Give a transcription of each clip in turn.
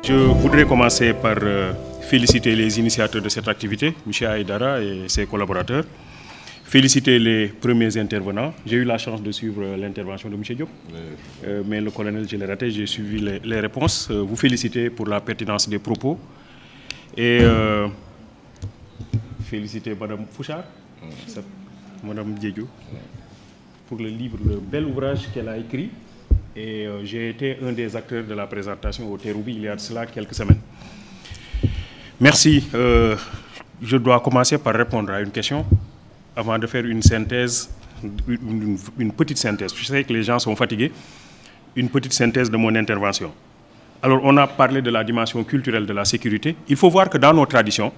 Je voudrais commencer par féliciter les initiateurs de cette activité, M. Aïdara et ses collaborateurs, féliciter les premiers intervenants. J'ai eu la chance de suivre l'intervention de M. Diop, mais le colonel, je l'ai raté, j'ai suivi les réponses. Vous féliciter pour la pertinence des propos et féliciter Mme Fouchard, Mme Diédiou, pour le livre, le bel ouvrage qu'elle a écrit. Et j'ai été un des acteurs de la présentation au Terroubi il y a de cela quelques semaines. Merci. Je dois commencer par répondre à une question avant de faire une synthèse, une petite synthèse. Je sais que les gens sont fatigués. Une petite synthèse de mon intervention. Alors, on a parlé de la dimension culturelle de la sécurité. Il faut voir que dans nos traditions,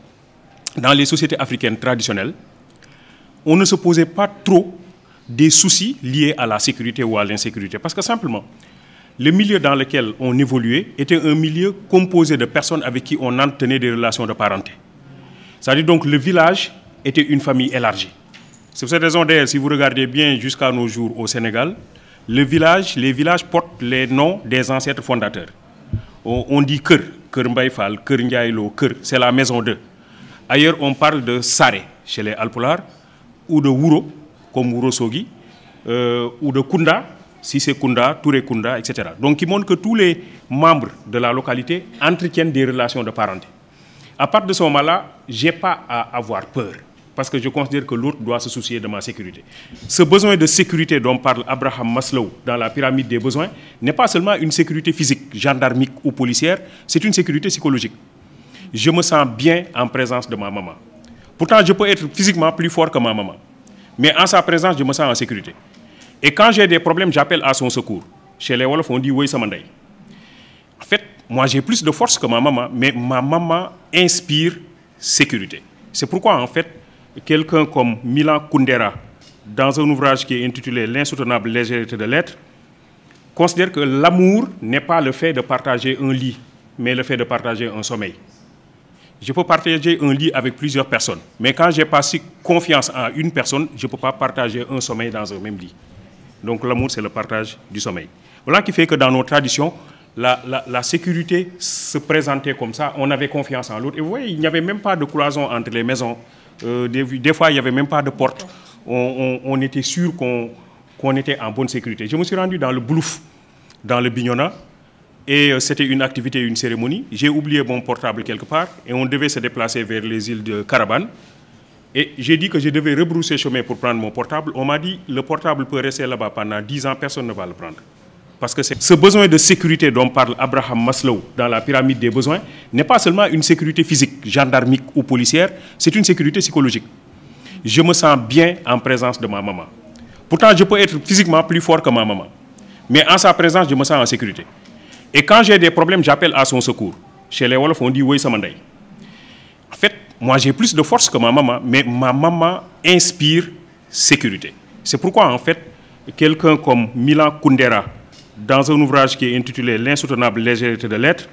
dans les sociétés africaines traditionnelles, on ne se posait pas trop des soucis liés à la sécurité ou à l'insécurité. Parce que simplement, le milieu dans lequel on évoluait était un milieu composé de personnes avec qui on entretenait des relations de parenté. C'est-à-dire donc le village était une famille élargie. C'est pour cette raison d'ailleurs, si vous regardez bien jusqu'à nos jours au Sénégal, les villages portent les noms des ancêtres fondateurs. On dit Keur, Keur Mbaye Fall, Keur Ndiaye Lo, Keur, c'est la maison d'eux. Ailleurs, on parle de Saré chez les Alpulaar, ou de Wouro, comme Wouro Sogui, ou de Kounda, si c'est Kounda, Touré Kounda, etc. Donc, qui montre que tous les membres de la localité entretiennent des relations de parenté. À partir de ce moment-là, je n'ai pas à avoir peur, parce que je considère que l'autre doit se soucier de ma sécurité. Ce besoin de sécurité dont parle Abraham Maslow dans la pyramide des besoins n'est pas seulement une sécurité physique, gendarmique ou policière, c'est une sécurité psychologique. Je me sens bien en présence de ma maman. Pourtant, je peux être physiquement plus fort que ma maman. Mais en sa présence, je me sens en sécurité. Et quand j'ai des problèmes, j'appelle à son secours. Chez les Wolof, on dit « oui, Samandai ». En fait, moi, j'ai plus de force que ma maman, mais ma maman inspire sécurité. C'est pourquoi, en fait, quelqu'un comme Milan Kundera, dans un ouvrage qui est intitulé « L'insoutenable légèreté de l'être », considère que l'amour n'est pas le fait de partager un lit, mais le fait de partager un sommeil. Je peux partager un lit avec plusieurs personnes, mais quand j'ai passé confiance en une personne, je ne peux pas partager un sommeil dans un même lit. Donc l'amour, c'est le partage du sommeil. Voilà qui fait que dans nos traditions, la sécurité se présentait comme ça, on avait confiance en l'autre. Et vous voyez, il n'y avait même pas de cloison entre les maisons. Des fois, il n'y avait même pas de porte. On était sûr qu'on était en bonne sécurité. Je me suis rendu dans le Boulouf, dans le Bignona, et c'était une activité, une cérémonie. J'ai oublié mon portable quelque part et on devait se déplacer vers les îles de Carabane. Et j'ai dit que je devais rebrousser chemin pour prendre mon portable. On m'a dit le portable peut rester là-bas pendant 10 ans, personne ne va le prendre. Parce que ce besoin de sécurité dont parle Abraham Maslow dans la pyramide des besoins n'est pas seulement une sécurité physique, gendarmique ou policière, c'est une sécurité psychologique. Je me sens bien en présence de ma maman. Pourtant, je peux être physiquement plus fort que ma maman. Mais en sa présence, je me sens en sécurité. Et quand j'ai des problèmes, j'appelle à son secours. Chez les Wolof, on dit « oui, Samandai ». En fait, moi, j'ai plus de force que ma maman, mais ma maman inspire sécurité. C'est pourquoi, en fait, quelqu'un comme Milan Kundera, dans un ouvrage qui est intitulé « L'insoutenable légèreté de l'être »,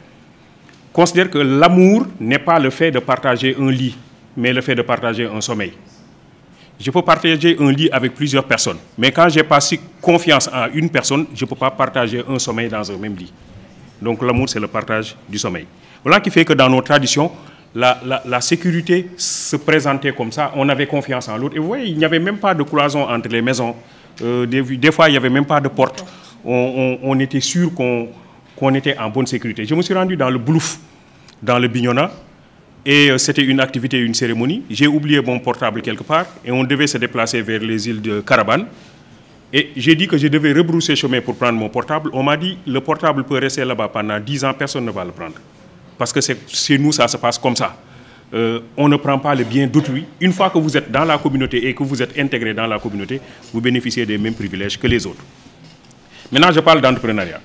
considère que l'amour n'est pas le fait de partager un lit, mais le fait de partager un sommeil. Je peux partager un lit avec plusieurs personnes, mais quand j'ai passé confiance en une personne, je ne peux pas partager un sommeil dans un même lit. Donc l'amour, c'est le partage du sommeil. Voilà qui fait que dans nos traditions, la sécurité se présentait comme ça, on avait confiance en l'autre. Et vous voyez, il n'y avait même pas de cloison entre les maisons. Des fois, il n'y avait même pas de porte. On était sûr qu'on était en bonne sécurité. Je me suis rendu dans le Boulouf, dans le Bignona, et c'était une activité, une cérémonie. J'ai oublié mon portable quelque part, et on devait se déplacer vers les îles de Carabane. Et j'ai dit que je devais rebrousser chemin pour prendre mon portable. On m'a dit le portable peut rester là-bas pendant 10 ans, personne ne va le prendre. Parce que chez nous, ça se passe comme ça. On ne prend pas le bien d'autrui. Une fois que vous êtes dans la communauté et que vous êtes intégré dans la communauté, vous bénéficiez des mêmes privilèges que les autres. Maintenant, je parle d'entrepreneuriat.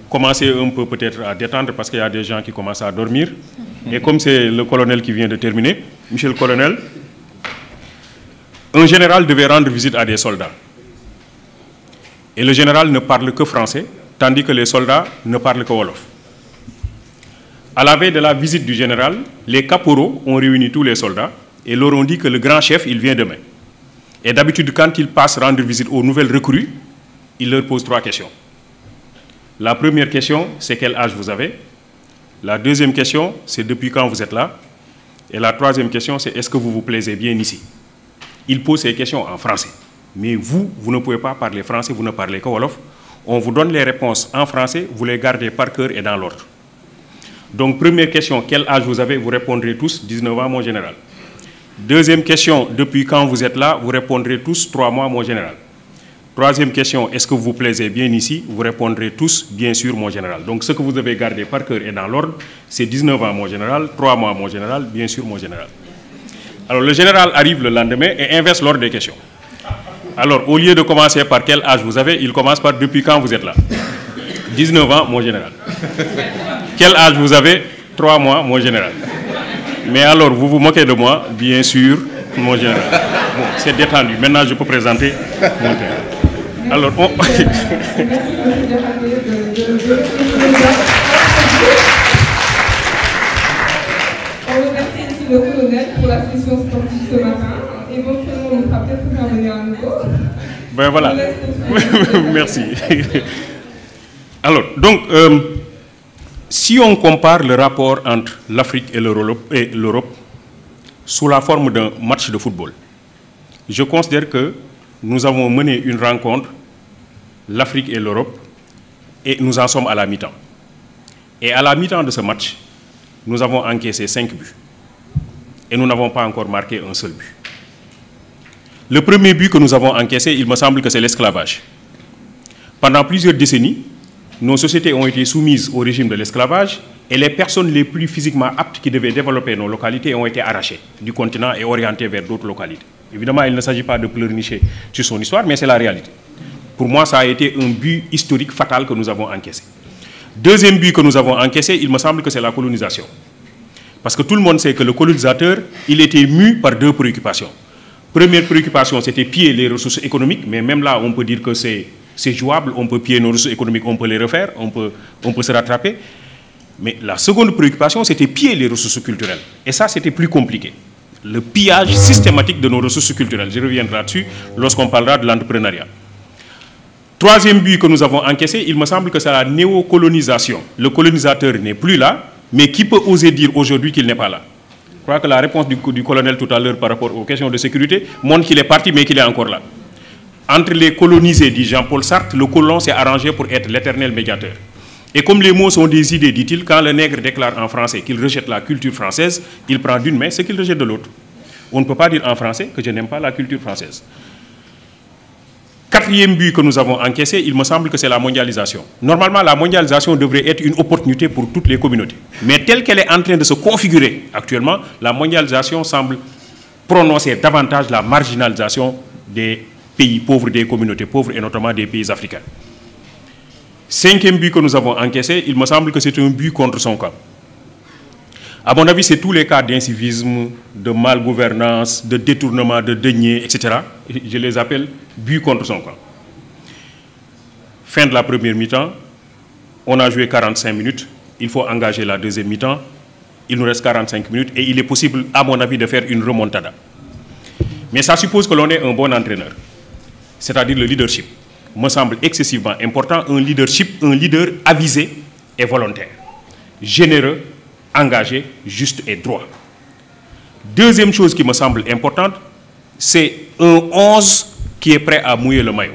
Commencez un peu peut-être à détendre parce qu'il y a des gens qui commencent à dormir. Et comme c'est le colonel qui vient de terminer, monsieur le colonel, un général devait rendre visite à des soldats. Et le général ne parle que français, tandis que les soldats ne parlent que wolof. À la veille de la visite du général, les caporaux ont réuni tous les soldats et leur ont dit que le grand chef, il vient demain. Et d'habitude, quand ils passent rendre visite aux nouvelles recrues, il leur pose 3 questions. La première question, c'est quel âge vous avez? La deuxième question, c'est depuis quand vous êtes là? Et la troisième question, c'est est-ce que vous vous plaisez bien ici? Il pose ces questions en français. Mais vous ne pouvez pas parler français, vous ne parlez que wolof. On vous donne les réponses en français, vous les gardez par cœur et dans l'ordre. Donc, première question, quel âge vous avez? Vous répondrez tous 19 ans, mon général. Deuxième question, depuis quand vous êtes là? Vous répondrez tous 3 mois, mon général. Troisième question, est-ce que vous vous plaisez bien ici? Vous répondrez tous, bien sûr, mon général. Donc, ce que vous devez garder par cœur et dans l'ordre, c'est 19 ans, mon général, 3 mois, mon général, bien sûr, mon général. Alors, le général arrive le lendemain et inverse l'ordre des questions. Alors, au lieu de commencer par quel âge vous avez, il commence par depuis quand vous êtes là. 19 ans, mon général. Quel âge vous avez? 3 mois, mon général. Mais alors, vous vous moquez de moi? Bien sûr, mon général. Bon, c'est détendu. Maintenant, je peux présenter mon terrain. Alors, on... Le colonel pour la session sportive ce matin. Éventuellement, on fera peut-être intervenir à nouveau. Ben voilà. Merci. Alors, donc, si on compare le rapport entre l'Afrique et l'Europe sous la forme d'un match de football, je considère que nous avons mené une rencontre, l'Afrique et l'Europe, et nous en sommes à la mi-temps. Et à la mi-temps de ce match, nous avons encaissé 5 buts. Et nous n'avons pas encore marqué un seul but. Le premier but que nous avons encaissé, il me semble que c'est l'esclavage. Pendant plusieurs décennies, nos sociétés ont été soumises au régime de l'esclavage et les personnes les plus physiquement aptes qui devaient développer nos localités ont été arrachées du continent et orientées vers d'autres localités. Évidemment, il ne s'agit pas de pleurnicher sur son histoire, mais c'est la réalité. Pour moi, ça a été un but historique fatal que nous avons encaissé. Deuxième but que nous avons encaissé, il me semble que c'est la colonisation. Parce que tout le monde sait que le colonisateur, il était mu par 2 préoccupations. Première préoccupation, c'était piller les ressources économiques, mais même là, on peut dire que c'est jouable, on peut piller nos ressources économiques, on peut les refaire, on peut se rattraper. Mais la seconde préoccupation, c'était piller les ressources culturelles. Et ça, c'était plus compliqué. Le pillage systématique de nos ressources culturelles. Je reviendrai là-dessus lorsqu'on parlera de l'entrepreneuriat. Troisième but que nous avons encaissé, il me semble que c'est la néocolonisation. Le colonisateur n'est plus là, mais qui peut oser dire aujourd'hui qu'il n'est pas là? Je crois que la réponse du colonel tout à l'heure par rapport aux questions de sécurité montre qu'il est parti, mais qu'il est encore là. Entre les colonisés, dit Jean-Paul Sartre, le colon s'est arrangé pour être l'éternel médiateur. Et comme les mots sont des idées, dit-il, quand le nègre déclare en français qu'il rejette la culture française, il prend d'une main ce qu'il rejette de l'autre. On ne peut pas dire en français que je n'aime pas la culture française. Quatrième but que nous avons encaissé, il me semble que c'est la mondialisation. Normalement, la mondialisation devrait être une opportunité pour toutes les communautés. Mais telle qu'elle est en train de se configurer actuellement, la mondialisation semble prononcer davantage la marginalisation des pays pauvres, des communautés pauvres, et notamment des pays africains. Cinquième but que nous avons encaissé, il me semble que c'est un but contre son camp. À mon avis, c'est tous les cas d'incivisme, de malgouvernance, de détournement de deniers, etc. Je les appelle but contre son camp. Fin de la première mi-temps, on a joué 45 minutes, il faut engager la deuxième mi-temps, il nous reste 45 minutes et il est possible, à mon avis, de faire une remontada. Mais ça suppose que l'on est un bon entraîneur, c'est-à-dire le leadership. Me semble excessivement important, un leader avisé et volontaire, généreux, engagé, juste et droit. Deuxième chose qui me semble importante, c'est un 11 qui est prêt à mouiller le maillot.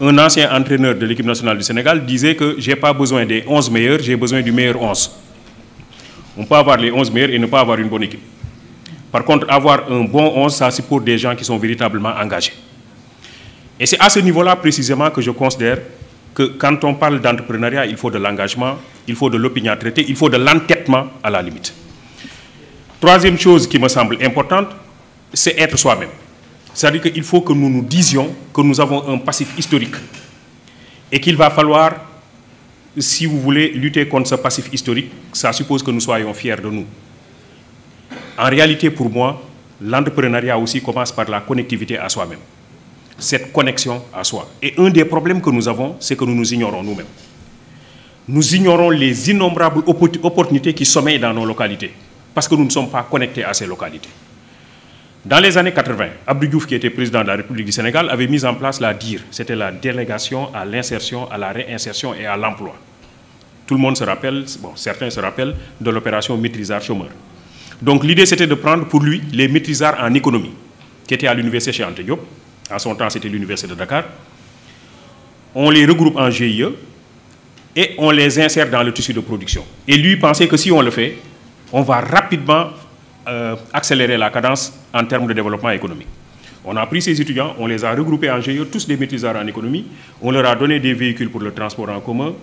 Un ancien entraîneur de l'équipe nationale du Sénégal disait que je n'ai pas besoin des 11 meilleurs, j'ai besoin du meilleur 11. On peut avoir les 11 meilleurs et ne pas avoir une bonne équipe. Par contre, avoir un bon 11, ça c'est pour des gens qui sont véritablement engagés. Et c'est à ce niveau-là précisément que je considère que quand on parle d'entrepreneuriat, il faut de l'engagement, il faut de l'opiniâtreté, il faut de l'entêtement à la limite. Troisième chose qui me semble importante, c'est être soi-même. C'est-à-dire qu'il faut que nous nous disions que nous avons un passif historique et qu'il va falloir, si vous voulez, lutter contre ce passif historique, ça suppose que nous soyons fiers de nous. En réalité, pour moi, l'entrepreneuriat aussi commence par la connectivité à soi-même. Cette connexion à soi. Et un des problèmes que nous avons, c'est que nous nous ignorons nous-mêmes. Nous ignorons les innombrables opportunités qui sommeillent dans nos localités, parce que nous ne sommes pas connectés à ces localités. Dans les années 80, Abdou Diouf, qui était président de la République du Sénégal, avait mis en place la DIR. C'était la délégation à l'insertion, à la réinsertion et à l'emploi. Tout le monde se rappelle, bon, certains se rappellent de l'opération maîtrisard chômeur. Donc l'idée, c'était de prendre pour lui les maîtrisards en économie, qui étaient à l'université Cheikh Anta Diop. En son temps, c'était l'université de Dakar. On les regroupe en GIE et on les insère dans le tissu de production. Et lui pensait que si on le fait, on va rapidement accélérer la cadence en termes de développement économique. On a pris ces étudiants, on les a regroupés en GIE, tous des maîtrisards en économie. On leur a donné des véhicules pour le transport en commun,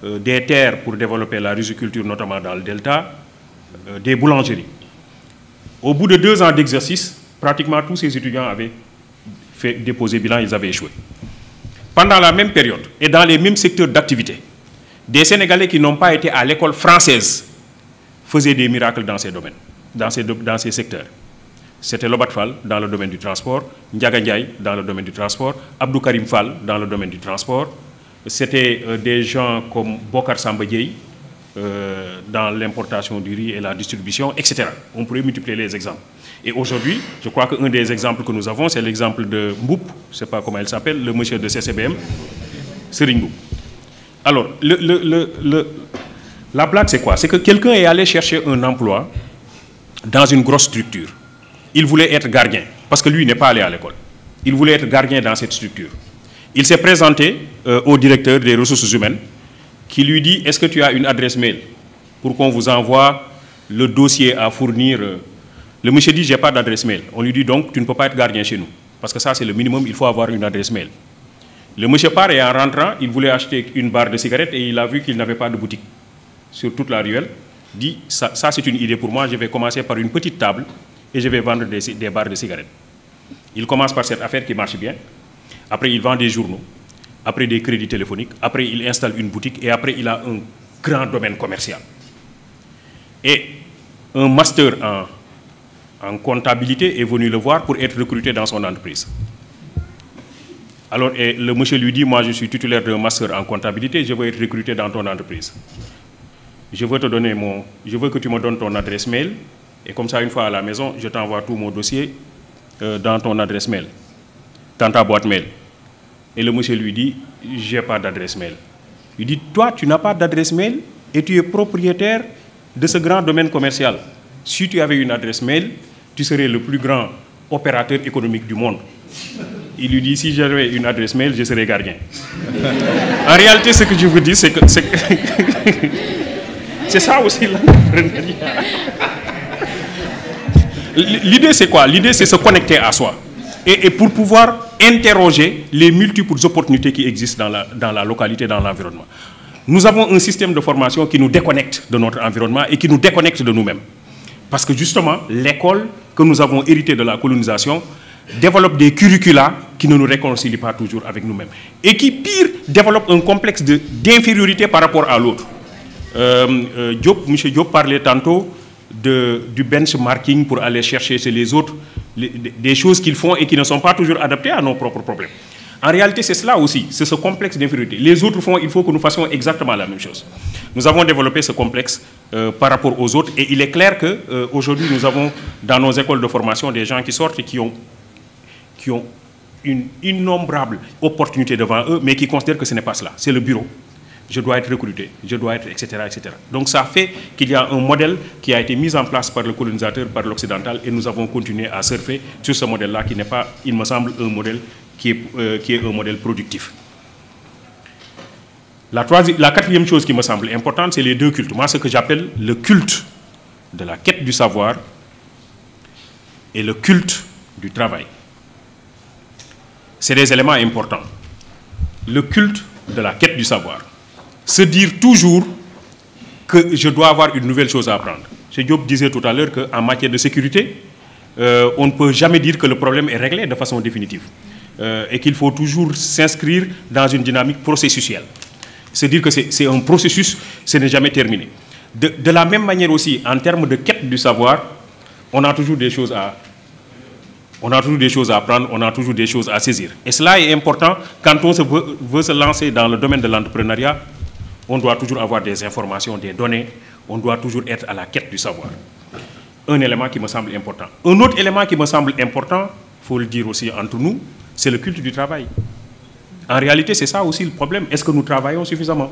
des terres pour développer la riziculture, notamment dans le delta, des boulangeries. Au bout de 2 ans d'exercice, pratiquement tous ces étudiants avaient fait déposer bilan, ils avaient échoué. Pendant la même période et dans les mêmes secteurs d'activité, des Sénégalais qui n'ont pas été à l'école française faisaient des miracles dans ces domaines, dans ces secteurs. C'était Lobat Fall dans le domaine du transport, Ndiaga Ndiaye dans le domaine du transport, Abdou Karim Fall dans le domaine du transport. C'était des gens comme Bokar Samba Dieye dans l'importation du riz et la distribution, etc. On pourrait multiplier les exemples. Et aujourd'hui, je crois qu'un des exemples que nous avons, c'est l'exemple de Mboup, je ne sais pas comment il s'appelle, le monsieur de CCBM, Serigne Mboup. Alors, la blague, c'est quoi? C'est que quelqu'un est allé chercher un emploi dans une grosse structure. Il voulait être gardien, parce que lui n'est pas allé à l'école. Il voulait être gardien dans cette structure. Il s'est présenté au directeur des ressources humaines, qui lui dit, est-ce que tu as une adresse mail pour qu'on vous envoie le dossier à fournir? Le monsieur dit, je n'ai pas d'adresse mail. On lui dit donc, tu ne peux pas être gardien chez nous. Parce que ça, c'est le minimum, il faut avoir une adresse mail. Le monsieur part et en rentrant, il voulait acheter une barre de cigarettes et il a vu qu'il n'avait pas de boutique sur toute la ruelle. Il dit, ça c'est une idée pour moi, je vais commencer par une petite table et je vais vendre des barres de cigarettes. Il commence par cette affaire qui marche bien. Après, il vend des journaux. Après, des crédits téléphoniques. Après, il installe une boutique. Et après, il a un grand domaine commercial. Et un master en comptabilité est venu le voir pour être recruté dans son entreprise. Alors, et le monsieur lui dit, moi, je suis titulaire d'un master en comptabilité, je veux être recruté dans ton entreprise. Je veux que tu me donnes ton adresse mail. Et comme ça, une fois à la maison, je t'envoie tout mon dossier dans ton adresse mail, dans ta boîte mail. Et le monsieur lui dit, je n'ai pas d'adresse mail. Il dit, toi, tu n'as pas d'adresse mail et tu es propriétaire de ce grand domaine commercial. Si tu avais une adresse mail, tu serais le plus grand opérateur économique du monde. Il lui dit, si j'avais une adresse mail, je serais gardien. En réalité, ce que je vous dis, c'est que c'est ça aussi l'entrepreneuriat. L'idée, c'est quoi? L'idée, c'est se connecter à soi. Et pour pouvoir interroger les multiples opportunités qui existent dans la localité, dans l'environnement. Nous avons un système de formation qui nous déconnecte de notre environnement et qui nous déconnecte de nous-mêmes. Parce que justement, l'école que nous avons héritée de la colonisation développe des curricula qui ne nous réconcilient pas toujours avec nous-mêmes. Et qui, pire, développe un complexe d'infériorité par rapport à l'autre. M. Diop parlait tantôt du benchmarking pour aller chercher chez les autres des choses qu'ils font et qui ne sont pas toujours adaptées à nos propres problèmes. En réalité, c'est cela aussi, c'est ce complexe d'infériorité. Les autres font, il faut que nous fassions exactement la même chose. Nous avons développé ce complexe par rapport aux autres et il est clair qu'aujourd'hui, nous avons dans nos écoles de formation des gens qui sortent et qui ont une innombrable opportunité devant eux, mais qui considèrent que ce n'est pas cela. C'est le bureau. Je dois être recruté, je dois être, etc., etc. Donc ça fait qu'il y a un modèle qui a été mis en place par le colonisateur, par l'occidental, et nous avons continué à surfer sur ce modèle-là qui n'est pas, il me semble, un modèle qui est un modèle productif. La quatrième chose qui me semble importante, c'est les deux cultes. Moi, ce que j'appelle le culte de la quête du savoir et le culte du travail. C'est des éléments importants. Le culte de la quête du savoir. Se dire toujours que je dois avoir une nouvelle chose à apprendre. M. Diop disait tout à l'heure qu'en matière de sécurité, on ne peut jamais dire que le problème est réglé de façon définitive. Et qu'il faut toujours s'inscrire dans une dynamique processuelle. Se dire que c'est un processus, ce n'est jamais terminé. De la même manière aussi, en termes de quête du savoir, on a toujours des choses à apprendre, on a toujours des choses à saisir. Et cela est important quand on veut se lancer dans le domaine de l'entrepreneuriat. On doit toujours avoir des informations, des données, on doit toujours être à la quête du savoir. un élément qui me semble important. Un autre élément qui me semble important, il faut le dire aussi entre nous, c'est le culte du travail. En réalité, c'est ça aussi le problème. Est-ce que nous travaillons suffisamment?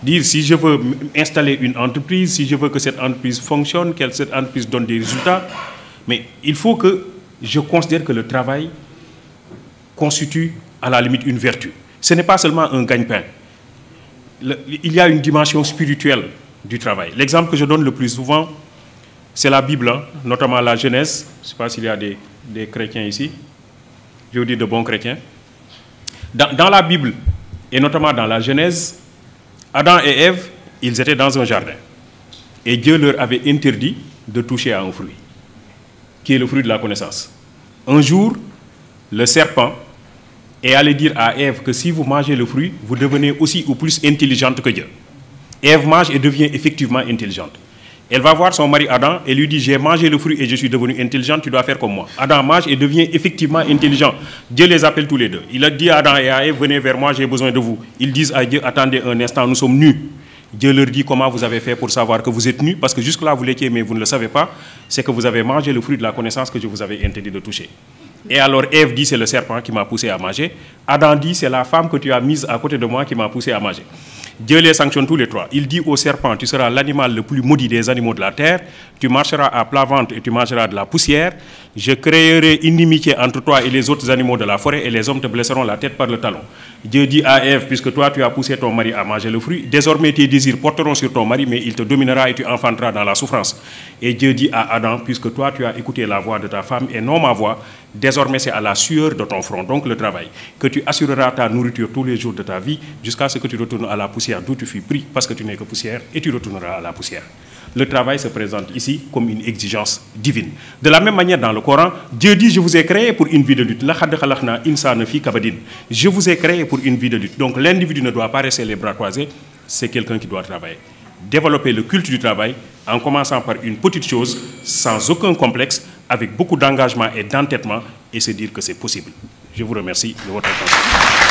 Dire si je veux installer une entreprise, si je veux que cette entreprise fonctionne, que cette entreprise donne des résultats, mais il faut que je considère que le travail constitue à la limite une vertu. Ce n'est pas seulement un gagne-pain. Il y a une dimension spirituelle du travail. L'exemple que je donne le plus souvent, c'est la Bible, hein, notamment la Genèse. Je ne sais pas s'il y a des chrétiens ici. Je veux dire de bons chrétiens. Dans la Bible, et notamment dans la Genèse, Adam et Ève, ils étaient dans un jardin. Et Dieu leur avait interdit de toucher à un fruit, qui est le fruit de la connaissance. Un jour, le serpent est allé dire à Ève que si vous mangez le fruit, vous devenez aussi ou plus intelligente que Dieu. Ève mange et devient effectivement intelligente. Elle va voir son mari Adam et lui dit, j'ai mangé le fruit et je suis devenue intelligente, tu dois faire comme moi. Adam mange et devient effectivement intelligent. Dieu les appelle tous les deux. Il a dit à Adam et à Ève, venez vers moi, j'ai besoin de vous. Ils disent à Dieu, attendez un instant, nous sommes nus. Dieu leur dit, comment vous avez fait pour savoir que vous êtes nus? Parce que jusque-là, vous l'étiez, mais vous ne le savez pas. C'est que vous avez mangé le fruit de la connaissance que je vous avais interdit de toucher. Et alors Ève dit, c'est le serpent qui m'a poussé à manger. Adam dit, c'est la femme que tu as mise à côté de moi qui m'a poussé à manger. Dieu les sanctionne tous les trois. Il dit au serpent, tu seras l'animal le plus maudit des animaux de la terre, tu marcheras à plat ventre et tu mangeras de la poussière, je créerai inimitié entre toi et les autres animaux de la forêt et les hommes te blesseront la tête par le talon. Dieu dit à Ève, puisque toi tu as poussé ton mari à manger le fruit, désormais tes désirs porteront sur ton mari, mais il te dominera et tu enfanteras dans la souffrance. Et Dieu dit à Adam, puisque toi tu as écouté la voix de ta femme et non ma voix, désormais c'est à la sueur de ton front, donc le travail, que tu assureras ta nourriture tous les jours de ta vie, jusqu'à ce que tu retournes à la poussière d'où tu fus pris, parce que tu n'es que poussière, et tu retourneras à la poussière. Le travail se présente ici comme une exigence divine. De la même manière, dans le Coran, Dieu dit, je vous ai créé pour une vie de lutte. Je vous ai créé pour une vie de lutte. Donc l'individu ne doit pas rester les bras croisés, c'est quelqu'un qui doit travailler. Développer le culte du travail en commençant par une petite chose, sans aucun complexe, avec beaucoup d'engagement et d'entêtement, et se dire que c'est possible. Je vous remercie de votre attention.